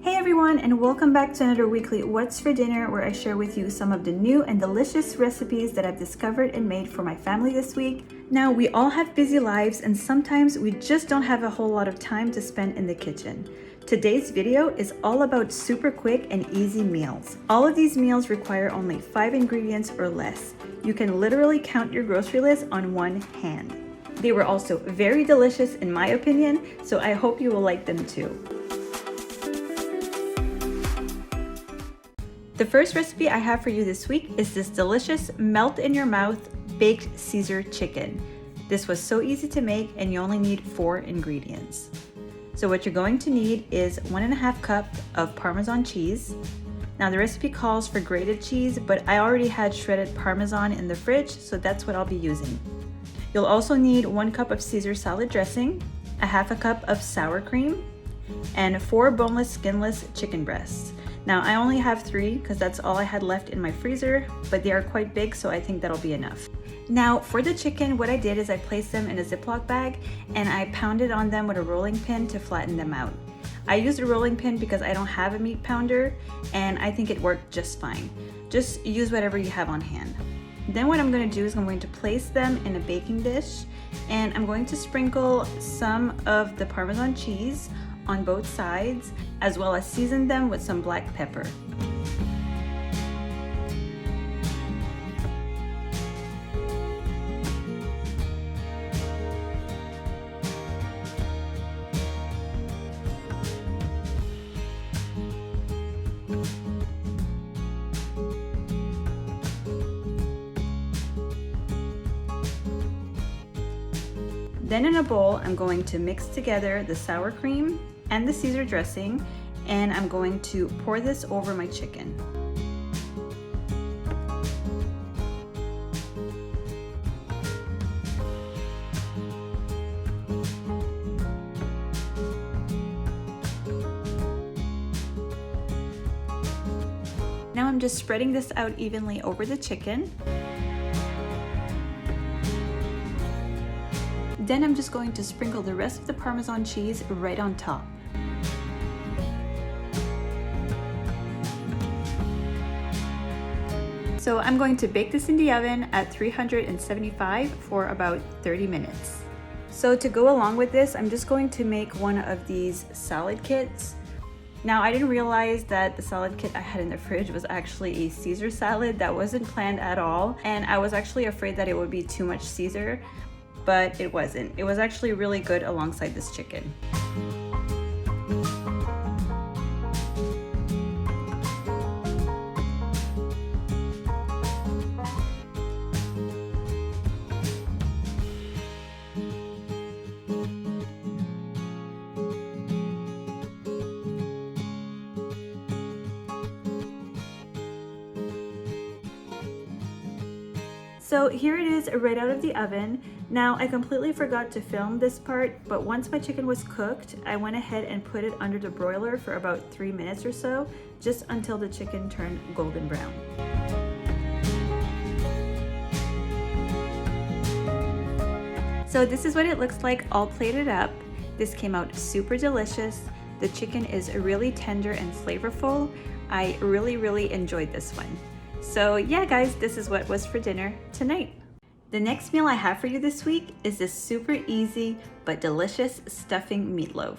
Hey everyone, and welcome back to another weekly What's for Dinner, where I share with you some of the new and delicious recipes that I've discovered and made for my family this week. Now, we all have busy lives and sometimes we just don't have a whole lot of time to spend in the kitchen. Today's video is all about super quick and easy meals. All of these meals require only 5 ingredients or less. You can literally count your grocery list on one hand. They were also very delicious in my opinion, so I hope you will like them too. The first recipe I have for you this week is this delicious melt-in-your-mouth baked Caesar chicken. This was so easy to make and you only need 4 ingredients. So what you're going to need is 1.5 cups of Parmesan cheese. Now the recipe calls for grated cheese, but I already had shredded Parmesan in the fridge, so that's what I'll be using. You'll also need 1 cup of Caesar salad dressing, 1/2 cup of sour cream, and 4 boneless, skinless chicken breasts. Now I only have 3 because that's all I had left in my freezer, but they are quite big, so I think that'll be enough. Now for the chicken, what I did is I placed them in a Ziploc bag and I pounded on them with a rolling pin to flatten them out. I used a rolling pin because I don't have a meat pounder and I think it worked just fine. Just use whatever you have on hand. Then what I'm going to do is I'm going to place them in a baking dish and I'm going to sprinkle some of the Parmesan cheese on both sides, as well as season them with some black pepper. Then in a bowl, I'm going to mix together the sour cream and the Caesar dressing, and I'm going to pour this over my chicken. Now I'm just spreading this out evenly over the chicken. Then I'm just going to sprinkle the rest of the Parmesan cheese right on top. So I'm going to bake this in the oven at 375 for about 30 minutes. So to go along with this, I'm just going to make one of these salad kits. Now I didn't realize that the salad kit I had in the fridge was actually a Caesar salad. That wasn't planned at all, and I was actually afraid that it would be too much Caesar, but it wasn't. It was actually really good alongside this chicken. So here it is right out of the oven. Now I completely forgot to film this part, but once my chicken was cooked, I went ahead and put it under the broiler for about 3 minutes or so, just until the chicken turned golden brown. So this is what it looks like all plated up. This came out super delicious. The chicken is really tender and flavorful. I really enjoyed this one. So yeah guys, this is what was for dinner tonight. The next meal I have for you this week is this super easy but delicious stuffing meatloaf.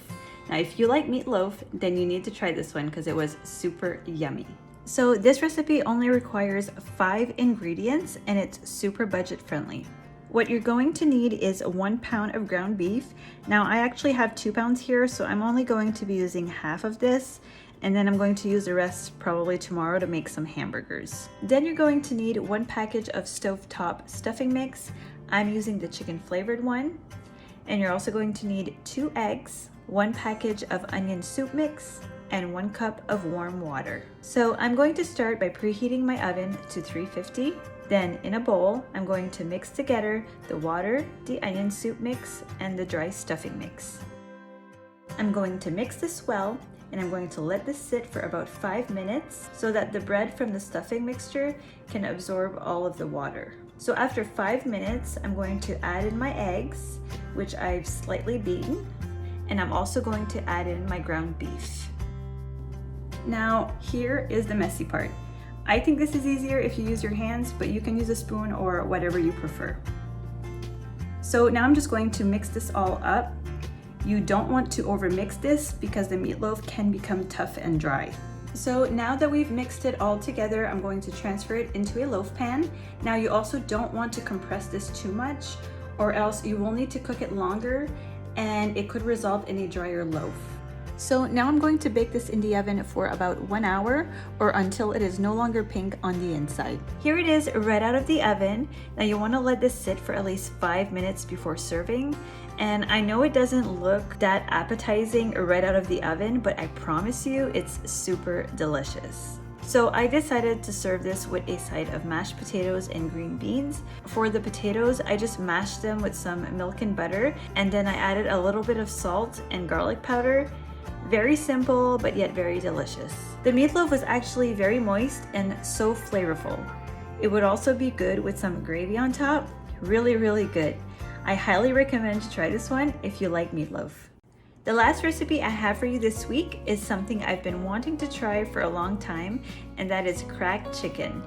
Now if you like meatloaf, then you need to try this one because it was super yummy. So this recipe only requires 5 ingredients and it's super budget friendly. What you're going to need is 1 pound of ground beef. Now I actually have 2 pounds here, so I'm only going to be using half of this. And then I'm going to use the rest probably tomorrow to make some hamburgers. Then you're going to need 1 package of stovetop stuffing mix. I'm using the chicken flavored one. And you're also going to need 2 eggs, 1 package of onion soup mix, and 1 cup of warm water. So I'm going to start by preheating my oven to 350. Then in a bowl, I'm going to mix together the water, the onion soup mix, and the dry stuffing mix. I'm going to mix this well, and I'm going to let this sit for about 5 minutes so that the bread from the stuffing mixture can absorb all of the water. So after 5 minutes, I'm going to add in my eggs, which I've slightly beaten, and I'm also going to add in my ground beef. Now, here is the messy part. I think this is easier if you use your hands, but you can use a spoon or whatever you prefer. So now I'm just going to mix this all up. You don't want to overmix this because the meatloaf can become tough and dry. So now that we've mixed it all together, I'm going to transfer it into a loaf pan. Now you also don't want to compress this too much, or else you will need to cook it longer and it could result in a drier loaf. So now I'm going to bake this in the oven for about 1 hour or until it is no longer pink on the inside. Here it is right out of the oven. Now you want to let this sit for at least 5 minutes before serving. And I know it doesn't look that appetizing right out of the oven, but I promise you it's super delicious. So I decided to serve this with a side of mashed potatoes and green beans. For the potatoes, I just mashed them with some milk and butter, and then I added a little bit of salt and garlic powder. Very simple, but yet very delicious. The meatloaf was actually very moist and so flavorful. It would also be good with some gravy on top. Really, really good. I highly recommend to try this one if you like meatloaf. The last recipe I have for you this week is something I've been wanting to try for a long time, and that is cracked chicken.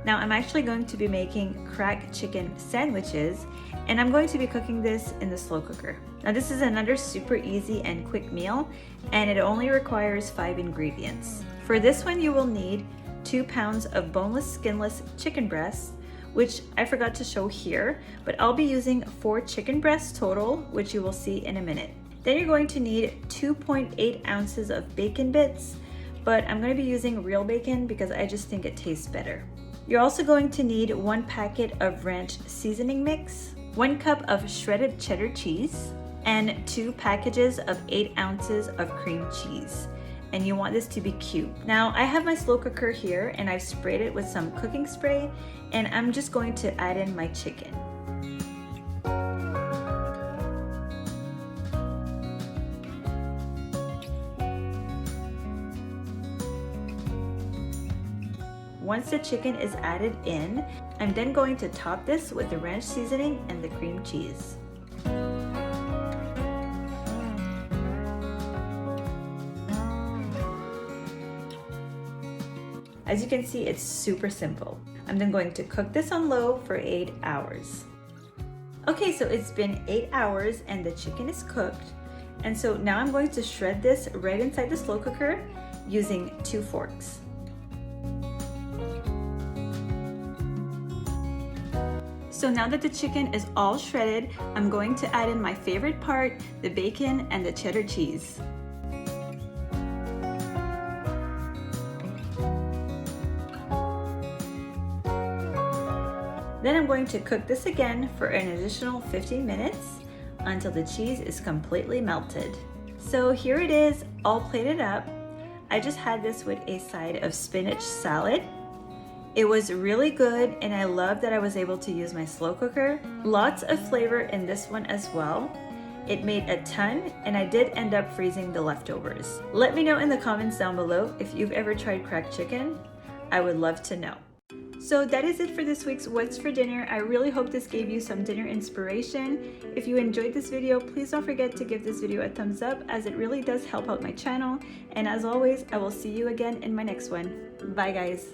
Now I'm actually going to be making cracked chicken sandwiches, and I'm going to be cooking this in the slow cooker. Now this is another super easy and quick meal, and it only requires 5 ingredients. For this one you will need 2 pounds of boneless, skinless chicken breasts, which I forgot to show here, but I'll be using 4 chicken breasts total, which you will see in a minute. Then you're going to need 2.8 ounces of bacon bits, but I'm going to be using real bacon because I just think it tastes better. You're also going to need 1 packet of ranch seasoning mix, 1 cup of shredded cheddar cheese, and 2 packages of 8 ounces of cream cheese. And you want this to be cubed. Now I have my slow cooker here and I've sprayed it with some cooking spray, and I'm just going to add in my chicken. Once the chicken is added in, I'm then going to top this with the ranch seasoning and the cream cheese. As you can see, it's super simple. I'm then going to cook this on low for 8 hours. Okay, so it's been 8 hours and the chicken is cooked. And so now I'm going to shred this right inside the slow cooker using 2 forks. So now that the chicken is all shredded, I'm going to add in my favorite part, the bacon and the cheddar cheese. Then I'm going to cook this again for an additional 15 minutes until the cheese is completely melted. So here it is, all plated up. I just had this with a side of spinach salad. It was really good, and I love that I was able to use my slow cooker. Lots of flavor in this one as well. It made a ton, and I did end up freezing the leftovers. Let me know in the comments down below if you've ever tried cracked chicken. I would love to know. So that is it for this week's What's for Dinner. I really hope this gave you some dinner inspiration. If you enjoyed this video, please don't forget to give this video a thumbs up, as it really does help out my channel. And as always, I will see you again in my next one. Bye guys.